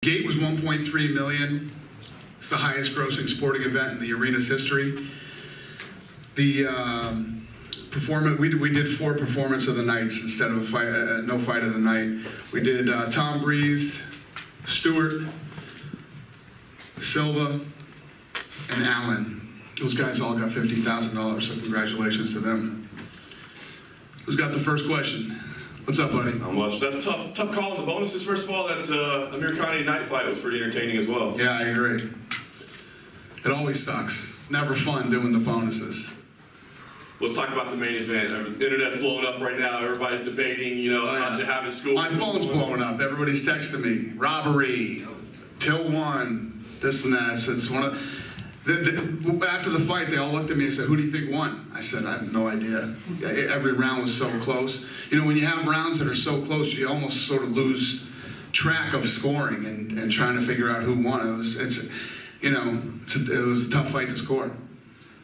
Gate was 1.3 million. It's the highest grossing sporting event in the arena's history. The we did 4 performance of the nights instead of a fight, no fight of the night. We did Tom Breeze, Stewart, Silva, and Allen. Those guys all got $50,000, so congratulations to them. Who's got the first question? What's up, buddy? Well, that's a tough call on the bonuses. First of all, that Amir Khan night fight was pretty entertaining as well. Yeah, I agree. It always sucks. It's never fun doing the bonuses. Let's talk about the main event. The internet's blowing up right now. Everybody's debating, you know, how to have his school. My phone's blowing up. Everybody's texting me. Robbery, till one, this and that. So it's one of after the fight, they all looked at me and said, "Who do you think won?" I said, "I have no idea." Every round was so close. You know, when you have rounds that are so close, you almost sort of lose track of scoring and trying to figure out who won. It was a tough fight to score.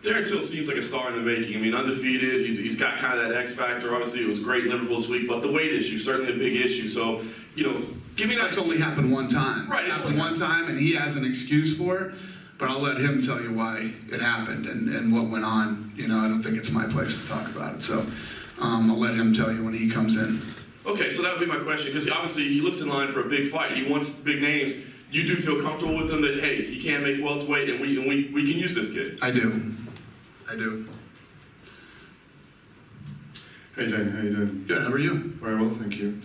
Darren Till seems like a star in the making. I mean, undefeated. He's got kind of that X factor. Obviously, it was great in Liverpool this week, but the weight issue certainly a big issue. So, you know, give me that. That's only happened one time. Right, it happened one time, and he has an excuse for it. But I'll let him tell you why it happened and what went on. You know, I don't think it's my place to talk about it. So I'll let him tell you when he comes in. Okay, so that would be my question, because obviously he looks in line for a big fight. He wants big names. You do feel comfortable with him that, hey, he can make welterweight and we can use this kid? I do. I do. Hey Jane, how you doing? Good, how are you? Very well, thank you.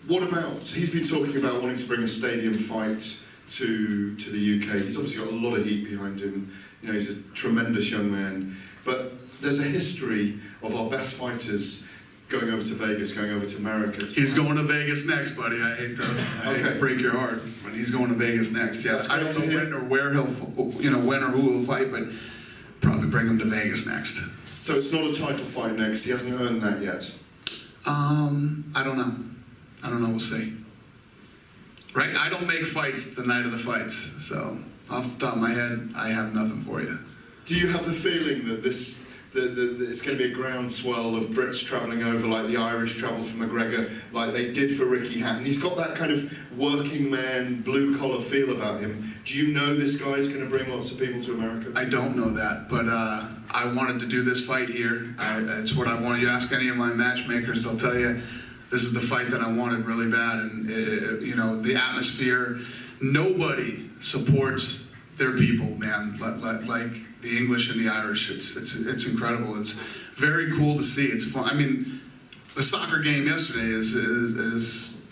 What about, he's been talking about wanting to bring a stadium fight to the UK. He's obviously got a lot of heat behind him. You know, he's a tremendous young man. But there's a history of our best fighters going over to Vegas, going over to America. He's going to Vegas next, buddy. I hate to break your heart, but he's going to Vegas next. Yes, I don't know when or where when or who he'll fight, but probably bring him to Vegas next. So it's not a title fight next. He hasn't earned that yet. I don't know. I don't know. We'll see. Right? I don't make fights the night of the fights, so off the top of my head, I have nothing for you. Do you have the feeling that this? It's going to be a groundswell of Brits travelling over like the Irish travel for McGregor, like they did for Ricky Hatton. He's got that kind of working man, blue-collar feel about him. Do you know this guy's going to bring lots of people to America? I don't know that, but I wanted to do this fight here. It's what I wanted. You ask any of my matchmakers, they'll tell you this is the fight that I wanted really bad. And, you know, the atmosphere, nobody supports their people, man, like the English and the Irish. It's incredible. It's very cool to see. It's fun. I mean, the soccer game yesterday is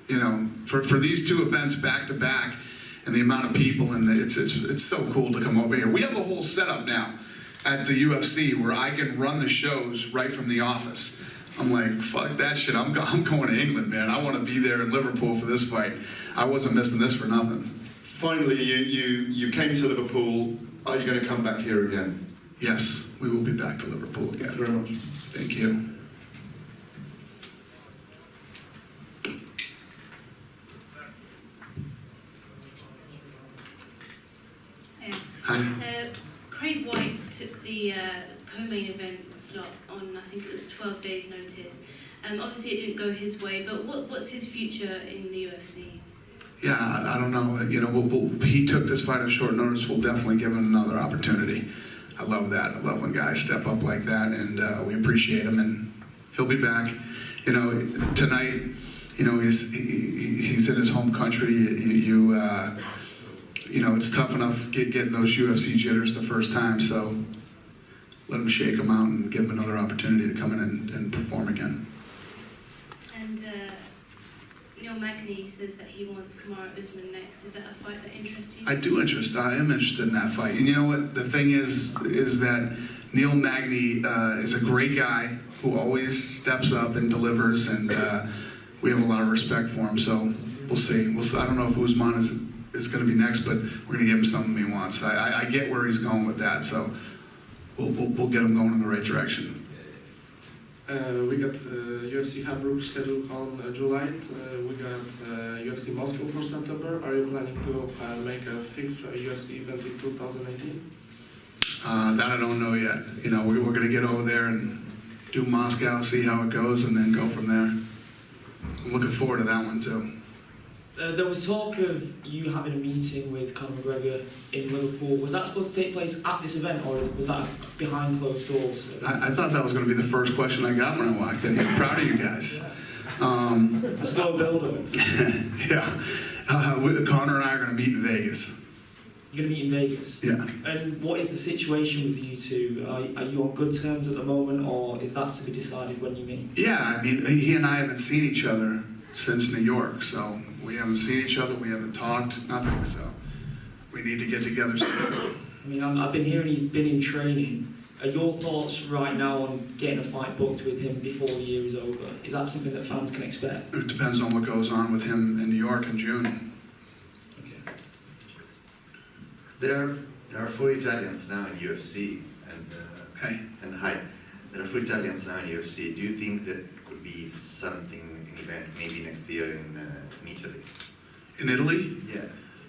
you know, for these two events back to back, and the amount of people, and it's so cool to come over here. We have a whole setup now at the UFC where I can run the shows right from the office. I'm like, fuck that shit. I'm going to England, man. I want to be there in Liverpool for this fight. I wasn't missing this for nothing. Finally, you came to Liverpool. Are you going to come back here again? Yes, we will be back to Liverpool again. Thank you very much. Thank you. Hi. Craig White took the co-main event slot on, I think it was 12 days notice. Obviously it didn't go his way, but what's his future in the UFC? Yeah, I don't know. You know, he took this fight on short notice. We'll definitely give him another opportunity. I love that. I love when guys step up like that, and we appreciate him. And he'll be back. You know, tonight. You know, he's in his home country. You know, it's tough enough getting those UFC jitters the first time. So let him shake him out and give him another opportunity to come in and perform again. And Neil Magny says that he wants Conora Usman next. Is that a fight that interests you? I am interested in that fight. And you know what? The thing is that Neil Magny is a great guy who always steps up and delivers, and we have a lot of respect for him. So we'll see. I don't know if Usman is going to be next, but we're going to give him something he wants. I get where he's going with that, so we'll get him going in the right direction. We got UFC Hamburg scheduled on July. We got UFC Moscow for September. Are you planning to make a fifth UFC event in 2018? That I don't know yet. You know, we're going to get over there and do Moscow, see how it goes, and then go from there. I'm looking forward to that one too. There was talk of you having a meeting with Conor McGregor in Liverpool. Was that supposed to take place at this event, or was that behind closed doors? I thought that was going to be the first question I got when I walked in. I'm proud of you guys. Slow build-up. Yeah. Conor and I are going to meet in Vegas. You're going to meet in Vegas? Yeah. And what is the situation with you two? Are you on good terms at the moment, or is that to be decided when you meet? Yeah, I mean, he and I haven't seen each other since New York, so we haven't seen each other, we haven't talked, nothing, so we need to get together soon. I mean, I've been hearing he's been in training. Are your thoughts right now on getting a fight booked with him before the year is over? Is that something that fans can expect? It depends on what goes on with him in New York in June. Okay. There are 4 Italians now in UFC, Hey. and hi. There are 4 Italians now in UFC. Do you think that could be something, an event, maybe next year in Italy? In Italy? Yeah.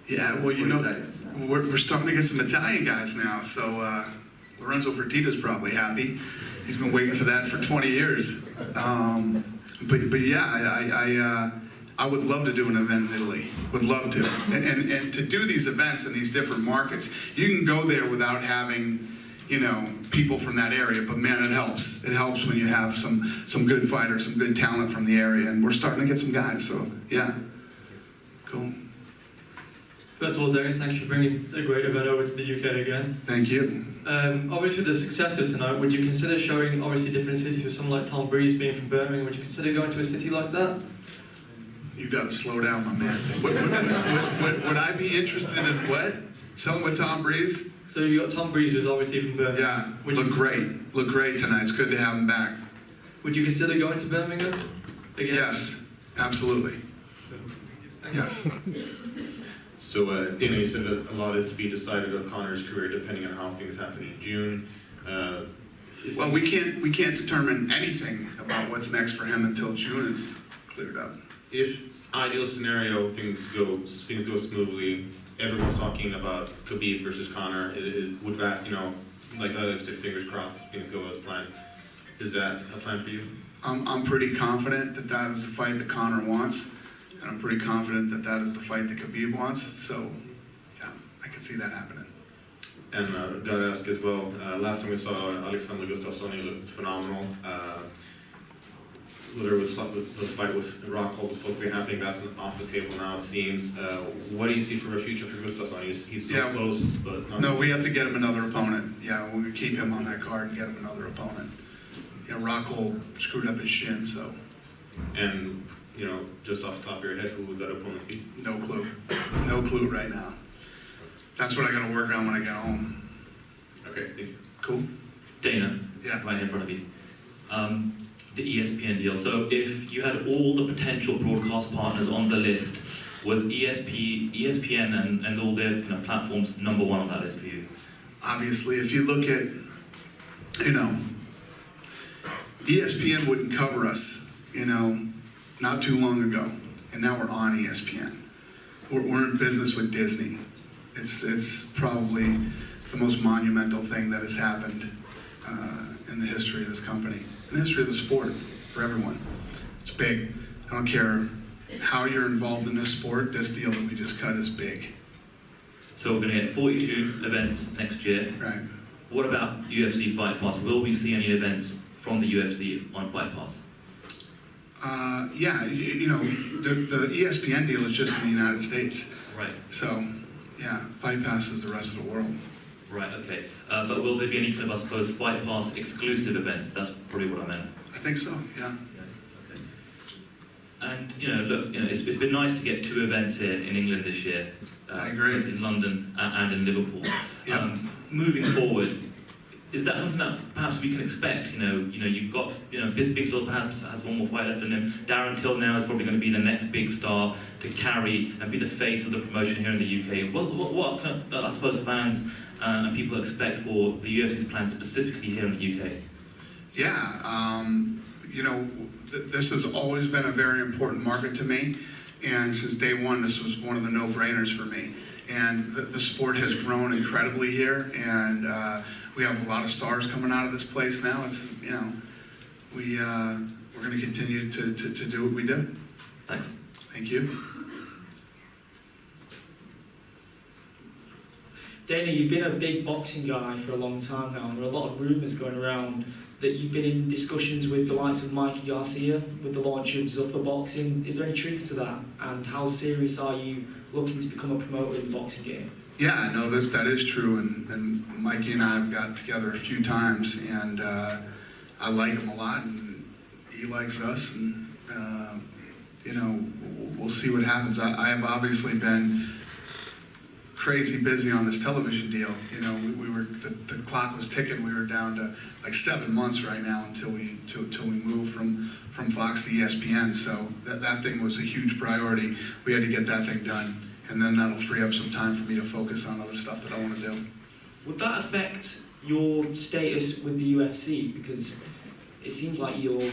Yeah, well, you 4 know, Italians now. we're starting to get some Italian guys now, so Lorenzo Fertitta's probably happy. He's been waiting for that for 20 years. But yeah, I would love to do an event in Italy. Would love to. And to do these events in these different markets, you can go there without having, you know, people from that area, but man, it helps. It helps when you have some good fighters, some good talent from the area, and we're starting to get some guys, so yeah. Cool. First of all, Derek, thank you for bringing a great event over to the UK again. Thank you. Obviously, the successor tonight, would you consider showing obviously different cities with someone like Tom Breeze being from Birmingham? Would you consider going to a city like that? You got to slow down, my man. Would I be interested in what? Someone with Tom Breeze? So you got Tom Breeze, who's obviously from Birmingham. Yeah, Would look you- great. Look great tonight. It's good to have him back. Would you consider going to Birmingham again? Yes, absolutely. Yes. So, you said that a lot is to be decided on Conor's career depending on how things happen in June. Well, we can't determine anything about what's next for him until June is cleared up. If ideal scenario things go smoothly, everyone's talking about Khabib versus Conor. Would that, like I said, fingers crossed, if things go as planned. Is that a plan for you? I'm pretty confident that that is the fight that Conor wants, and I'm pretty confident that that is the fight that Khabib wants. So, yeah, I can see that happening. And got to ask as well. Last time we saw Alexander Gustafsson, he looked phenomenal. There was the fight with Rockhold was supposed to be happening. That's off the table now, it seems. What do you see for a future for Gustafsson? He's so close, but not. No, we have to get him another opponent. Yeah, we keep him on that card and get him another opponent. Yeah, Rockhold screwed up his shin, so And just off the top of your head, who would that opponent be? no clue. No clue right now. That's what I got to work on when I get home. Okay, thank you. Cool? Dana, Yeah. right in front of you. The ESPN deal. So if you had all the potential broadcast partners on the list, was ESPN and all their platforms number one on that list for you? Obviously, if you look at, ESPN wouldn't cover us, not too long ago, and now we're on ESPN. We're in business with Disney. It's probably the most monumental thing that has happened in the history of this company, in the history of the sport, for everyone. It's big. I don't care how you're involved in this sport, this deal that we just cut is big. So we're going to get 42 events next year. Right. What about UFC Fight Pass? Will we see any events from the UFC on Fight Pass? Yeah, the ESPN deal is just in the United States. Right. So, yeah, Fight Pass is the rest of the world. Right, okay. But will there be any kind of, I suppose, Fight Pass exclusive events? That's probably what I meant. I think so, yeah. Okay. And, look, it's been nice to get 2 events here in England this year. I agree. In London and in Liverpool. Yeah. Moving forward, is that something that perhaps we can expect? You've got, Bisping still perhaps has one more fight left in him. Darren Till now is probably going to be the next big star to carry and be the face of the promotion here in the UK. What can, I suppose, fans and people expect for the UFC's plans specifically here in the UK? Yeah, this has always been a very important market to me, and since day one, this was one of the no-brainers for me. And the sport has grown incredibly here, and we have a lot of stars coming out of this place now. It's, we're going to continue to do what we do. Thanks. Thank you. Dana, you've been a big boxing guy for a long time now, and there are a lot of rumours going around that you've been in discussions with the likes of Mikey Garcia with the launch of Zuffa Boxing. Is there any truth to that? And how serious are you looking to become a promoter in the boxing game? Yeah, no, that is true, and Mikey and I have got together a few times, and I like him a lot, and he likes us, and you know, we'll see what happens. I have obviously been crazy busy on this television deal. You know, we were the clock was ticking. We were down to like 7 months right now until we moved from Fox to ESPN. So that thing was a huge priority. We had to get that thing done, and then that'll free up some time for me to focus on other stuff that I want to do. Would that affect your status with the UFC? Because it seems like you're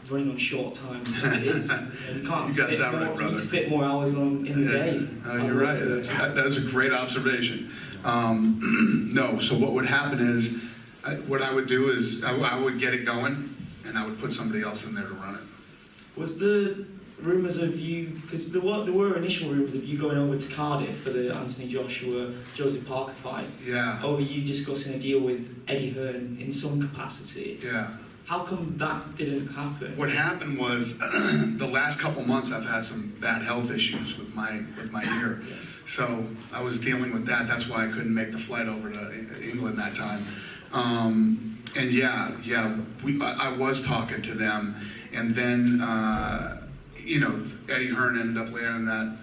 running on short time as it is. You can't You got fit that more, right, brother. You need to fit more hours in the day. You're right. That is a great observation. No, so what would happen is, what I would do is I would get it going, and I would put somebody else in there to run it. Was the rumours of you, because there were initial rumours of you going over to Cardiff for the Anthony Joshua, Joseph Parker fight, Yeah, over you discussing a deal with Eddie Hearn in some capacity. yeah. How come that didn't happen? What happened was, the last couple months I've had some bad health issues with my ear. Yeah. So I was dealing with that. That's why I couldn't make the flight over to England that time. And yeah, I was talking to them, and then you know, Eddie Hearn ended up landing that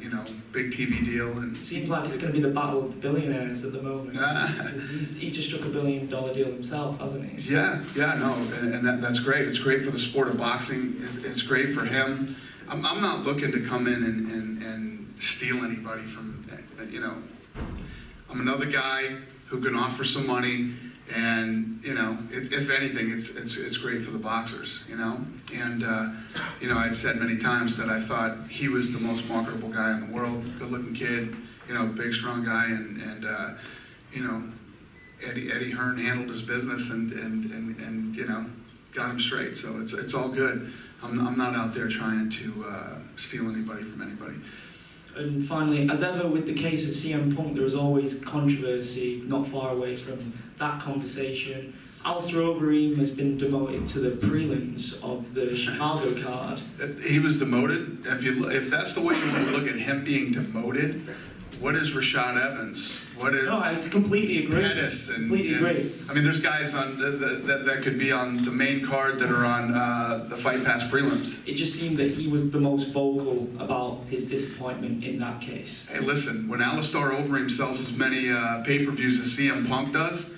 you know, big TV deal, and It seems like it's going to be the battle of the billionaires at the moment. 'Cause he's just struck $1 billion deal himself, hasn't he? yeah, no, and that's great. It's great for the sport of boxing. It's great for him. I'm not looking to come in and steal anybody from, you know. I'm another guy who can offer some money, and you know, if anything, it's great for the boxers, you know. And you know, I'd said many times that I thought he was the most marketable guy in the world. Good-looking kid, you know, big, strong guy, and you know, Eddie Hearn handled his business and you know, got him straight. So it's all good. I'm not out there trying to steal anybody from anybody. And finally, as ever with the case of CM Punk, there was always controversy not far away from that conversation. Alistair Overeem has been demoted to the prelims of the Chicago card. He was demoted. If that's the way you want to look at him being demoted, what is Rashad Evans? What is No, I completely agree. Pettis? Completely agree. I mean, there's guys on that could be on the main card that are on the Fight Pass prelims. It just seemed that he was the most vocal about his disappointment in that case. Hey, listen, when Alistair Overeem sells as many pay-per-views as CM Punk does,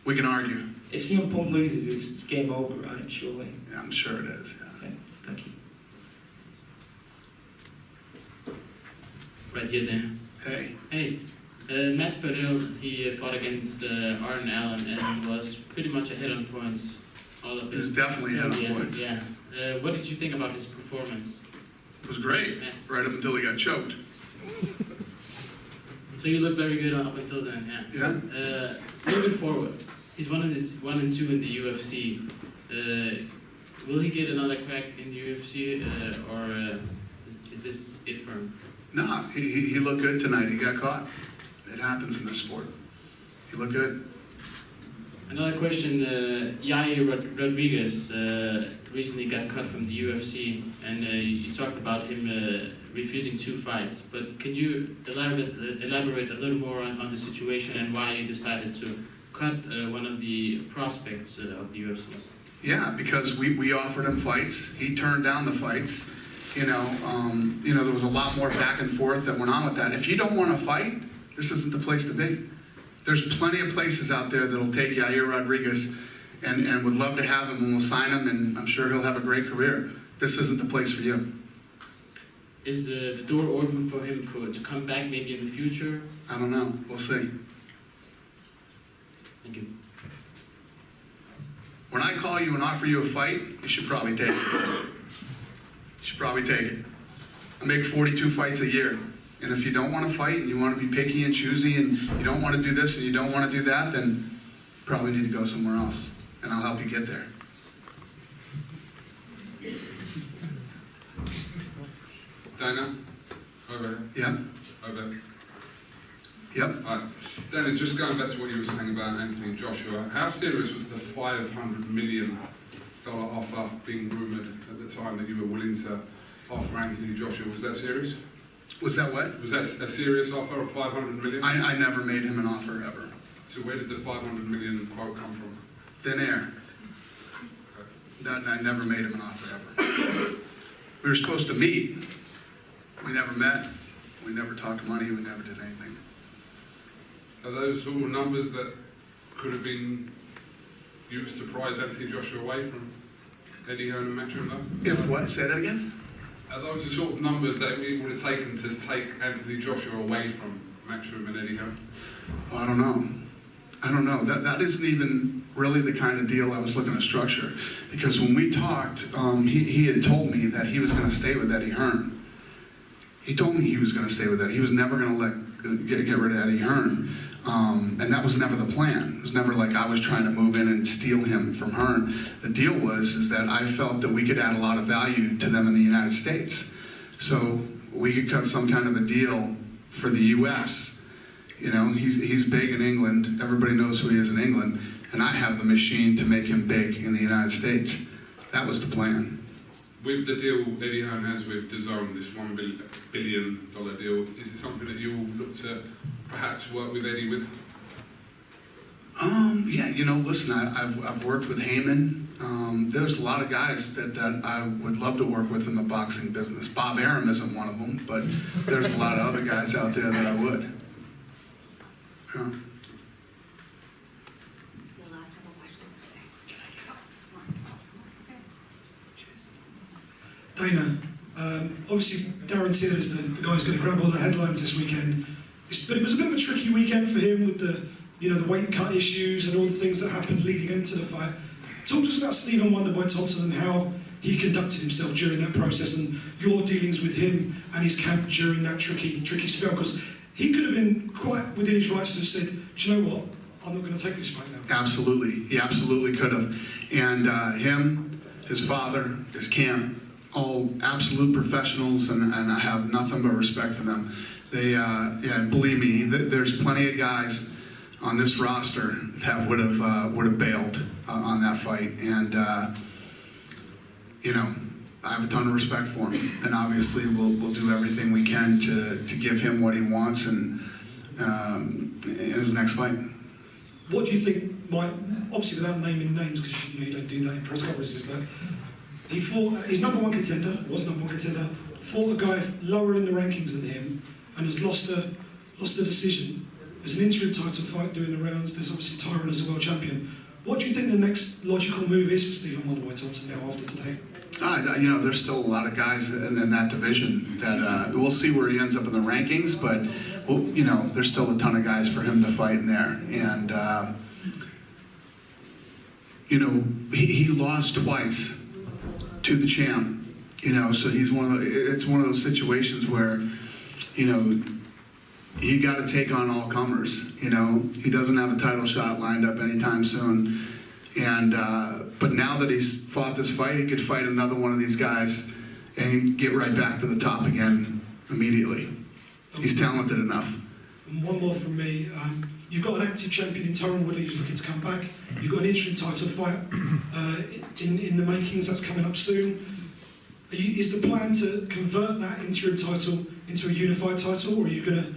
we can argue. If CM Punk loses, it's game over, right? Surely. Yeah, I'm sure it is. Yeah. Okay, thank you. Right here, Dan. Hey. Hey, Matt Spadil, he fought against Arden Allen and was pretty much ahead on points. All of He was it. definitely ahead Yeah, on points. Yeah. What did you think about his performance? It was great, Yes. right up until he got choked. So you look very good up until then, yeah. Yeah. Moving forward, he's 1 and 2 in the UFC. Will he get another crack in the UFC, or is this it for him? No, he looked good tonight. He got caught. It happens in this sport. He looked good. Another question, Yair Rodriguez recently got cut from the UFC, and you talked about him refusing 2 fights, but can you elaborate a little more on the situation and why you decided to cut one of the prospects of the UFC? Yeah, because we offered him fights. He turned down the fights. You know, there was a lot more back and forth that went on with that. If you don't want to fight, this isn't the place to be. There's plenty of places out there that'll take Yair Rodriguez and would love to have him, and we'll sign him, and I'm sure he'll have a great career. This isn't the place for you. Is the door open for him to come back maybe in the future? I don't know. We'll see. Thank you. When I call you and offer you a fight, you should probably take it. You should probably take it. I make 42 fights a year. And if you don't want to fight and you want to be picky and choosy and you don't want to do this and you don't want to do that, then you probably need to go somewhere else. And I'll help you get there. Dinah? Over. Yeah? Over. Yep. Danny, just going back to what you were saying about Anthony Joshua, how serious was the $500 million offer being rumoured at the time that you were willing to offer Anthony Joshua? Was that serious? Was that what? Was that a serious offer of $500 million? I never made him an offer ever. So where did the $500 million quote come from? Thin air. I never made him an offer ever. We were supposed to meet. We never met. We never talked money. We never did anything. Are those all numbers that could have been used to prize Anthony Joshua away from Eddie Hearn and Matchroom? If what? Say that again? Are those the sort of numbers that it would have taken to take Anthony Joshua away from Matchroom and Eddie Hearn? Well, I don't know. That isn't even really the kind of deal I was looking to structure. Because when we talked, he had told me that he was going to stay with Eddie Hearn. He told me he was going to stay with Eddie. He was never going to get rid of Eddie Hearn. And that was never the plan. It was never like I was trying to move in and steal him from Hearn. The deal is that I felt that we could add a lot of value to them in the United States. So we could cut some kind of a deal for the U.S. You know, he's big in England. Everybody knows who he is in England. And I have the machine to make him big in the United States. That was the plan. With the deal Eddie Hearn has with DAZN, this $1 billion deal, is it something that you'll look to perhaps work with Eddie with? Yeah, you know, listen, I've worked with Heyman. There's a lot of guys that I would love to work with in the boxing business. Bob Arum isn't one of them, but there's a lot of other guys out there that I would. Yeah. Dana, obviously Darren Till is the guy who's going to grab all the headlines this weekend. But it was a bit of a tricky weekend for him with the weight cut issues and all the things that happened leading into the fight. Talk to us about Stephen Wonderboy Thompson and how he conducted himself during that process and your dealings with him and his camp during that tricky spell. Because he could have been quite within his rights to have said, do you know what, I'm not going to take this fight now. Absolutely, he absolutely could have. And him, his father, his camp, all absolute professionals, and I have nothing but respect for them. They, believe me, there's plenty of guys on this roster that would have bailed on that fight, and I have a ton of respect for him, and obviously we'll do everything we can to give him what he wants and in his next fight. What do you think might, obviously without naming names, because you don't do that in press conferences, but he fought his number one contender, fought a guy lower in the rankings than him, and has lost a decision. There's an interim title fight doing the rounds. There's obviously Tyron as a world champion. What do you think the next logical move is for Stephen Wonderboy Thompson now after today? There's still a lot of guys in that division that we'll see where he ends up in the rankings, but there's still a ton of guys for him to fight in there. And he lost twice to the champ. So he's it's one of those situations where you got to take on all comers. He doesn't have a title shot lined up anytime soon. And but now that he's fought this fight, he could fight another one of these guys and get right back to the top again immediately. He's talented enough. And one more from me. You've got an active champion in Tyron Woodley who's looking to come back. You've got an interim title fight in the makings that's coming up soon. Is the plan to convert that interim title into a unified title, or are you going to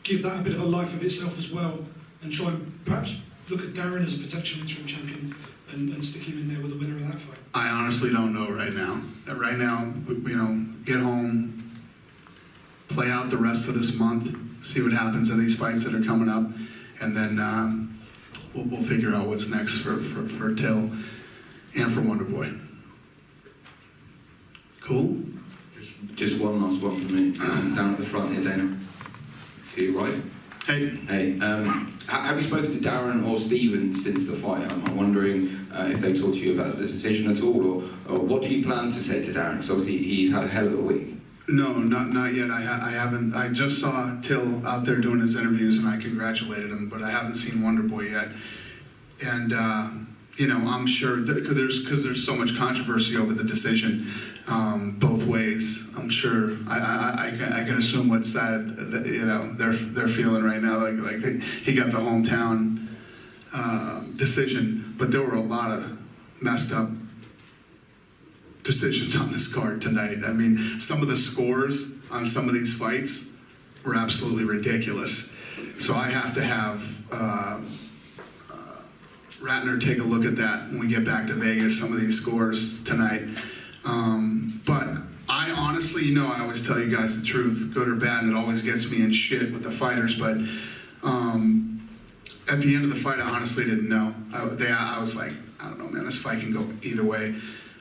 give that a bit of a life of itself as well and try and perhaps look at Darren as a potential interim champion and stick him in there with the winner of that fight? I honestly don't know right now. Right now, get home, play out the rest of this month, see what happens in these fights that are coming up, and then we'll figure out what's next for Till and for Wonderboy. Cool? Just one last one for me. Down at the front here, Dana. To your right. Hey. Have you spoken to Darren or Stephen since the fight? I'm wondering if they talked to you about the decision at all, or what do you plan to say to Darren? Because obviously he's had a hell of a week. No, not yet. I haven't. I just saw Till out there doing his interviews, and I congratulated him, but I haven't seen Wonderboy yet. And you know, I'm sure because there's so much controversy over the decision both ways. I'm sure I can assume what side you know they're feeling right now. Like he got the hometown decision, but there were a lot of messed up decisions on this card tonight. I mean, some of the scores on some of these fights were absolutely ridiculous. So I have to have Ratner take a look at that when we get back to Vegas, some of these scores tonight. But I honestly, you know, I always tell you guys the truth, good or bad, and it always gets me in shit with the fighters, but at the end of the fight, I honestly didn't know. I was like, I don't know, man, this fight can go either way.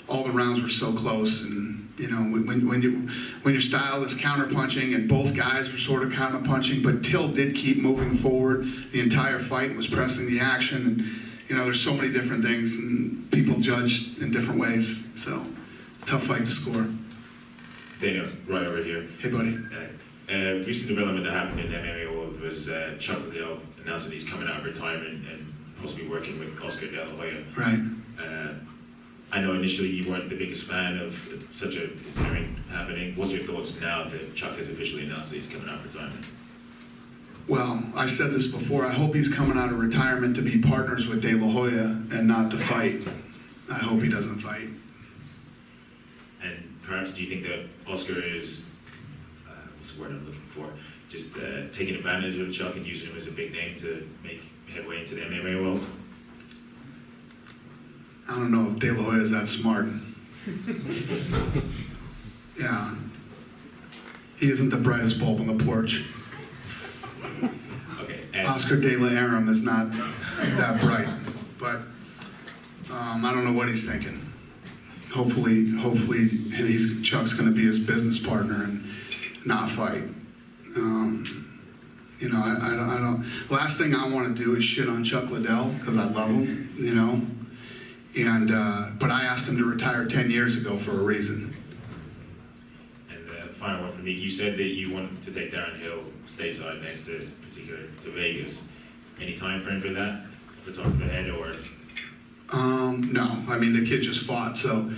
All the rounds were so close, and you know, when your style is counterpunching, and both guys were sort of counterpunching, but Till did keep moving forward the entire fight and was pressing the action, and you know, there's so many different things, and people judged in different ways, so tough fight to score. Daniel, right over here. Hey, buddy. Recent development that happened in the MMA world was Chuck Liddell announcing he's coming out of retirement and possibly working with Oscar De La Hoya. Right. I know initially you weren't the biggest fan of such a pairing happening. What's your thoughts now that Chuck has officially announced that he's coming out of retirement? Well, I said this before, I hope he's coming out of retirement to be partners with De La Hoya and not to fight. I hope he doesn't fight. And perhaps do you think that Oscar is, what's the word I'm looking for, just taking advantage of Chuck and using him as a big name to make headway into the MMA world? I don't know if De La Hoya is that smart. Yeah. He isn't the brightest bulb on the porch. Okay. Oscar De La Aram is not that bright, but I don't know what he's thinking. Hopefully Chuck's going to be his business partner and not fight. You know, I don't. Last thing I want to do is shit on Chuck Liddell because I love him. You know, and but I asked him to retire 10 years ago for a reason. And final one for me. You said that you wanted to take Darren Hill stateside next to Vegas. Any time frame for that? Off the top of the head, or? No. I mean, the kid just fought, so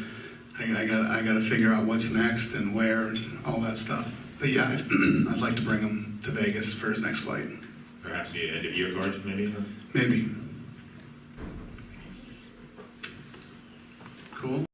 I got to figure out what's next and where and all that stuff. But yeah, I'd like to bring him to Vegas for his next fight. Perhaps the end of year card, maybe? Maybe. Cool.